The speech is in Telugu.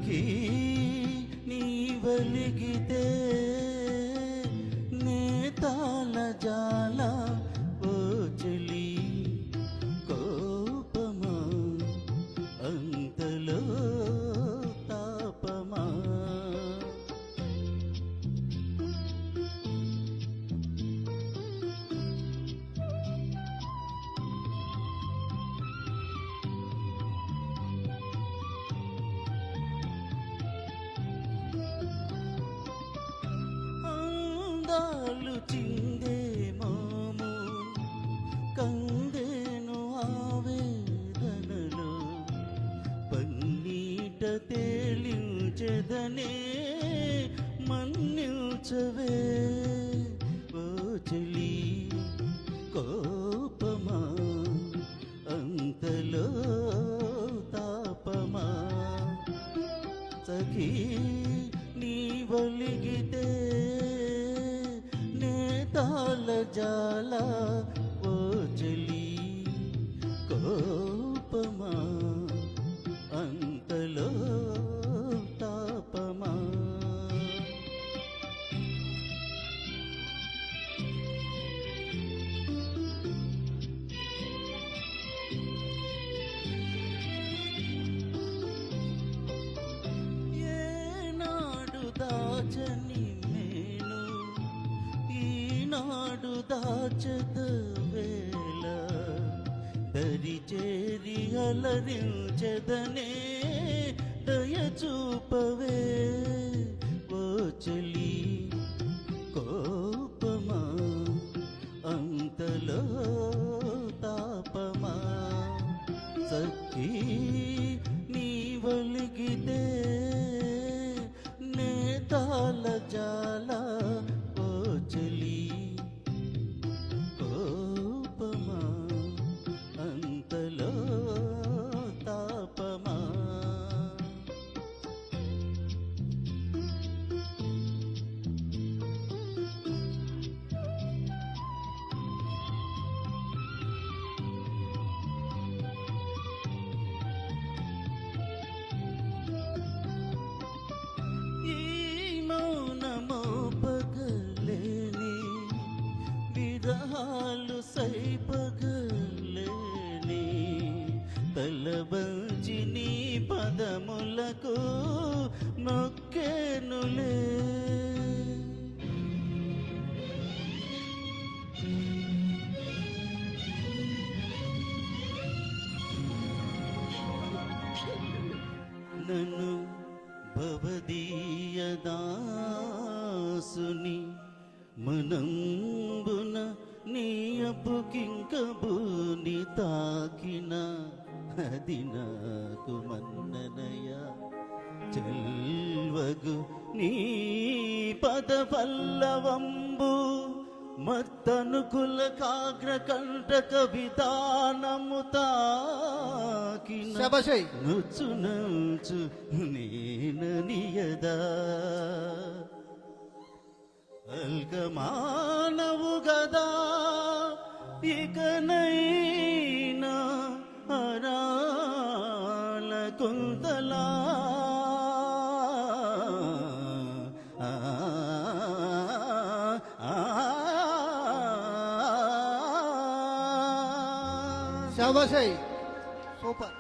సఖీ నీవలిగితే నే తాళ జాల ఓ చెలి కోపమా అంతలో తాపమా అందాలు చిందే మోము కందేను ఆవేదనలో పన్నీట తేలించెదనే మన్నిల్చవే ఓ చెలి కోపమా అంతలో తాపమా సఖీ నీవలిగితే నే తాళ జాల ఓ చెలి కోపమా అంతలో తాపమా ఏనాడు దాచని మేను ఈనాడు దాచద వేళ దరి చేరి అలరించదనే దయ చూపవే ఓ చెలి కోపమా అంతలో తాపమా సఖీ నీవలిగితే నే తాళ జాల ఓ చెలి కోపమా అంతలో తాపమా ఈ మౌనమో పగలేని విరహాలు సైపగలేని తలబంచి నీ పదములకు నొక్కేనులే నన్ను భవదీయదాసుని మనంబున నీ అప్పుకింకబూని తాకిన అది నాకు మన్ననయ చెల్వగు నీ పద పల్లవంబు మత్తనుకుల కాగ్ర కంటక విధానము తాకిన నుచ్చు నచ్చు నేననియదా అల్గమానవు గదా ఇకనైనా అరాల కుంతలా శాబాష్ సూపర్.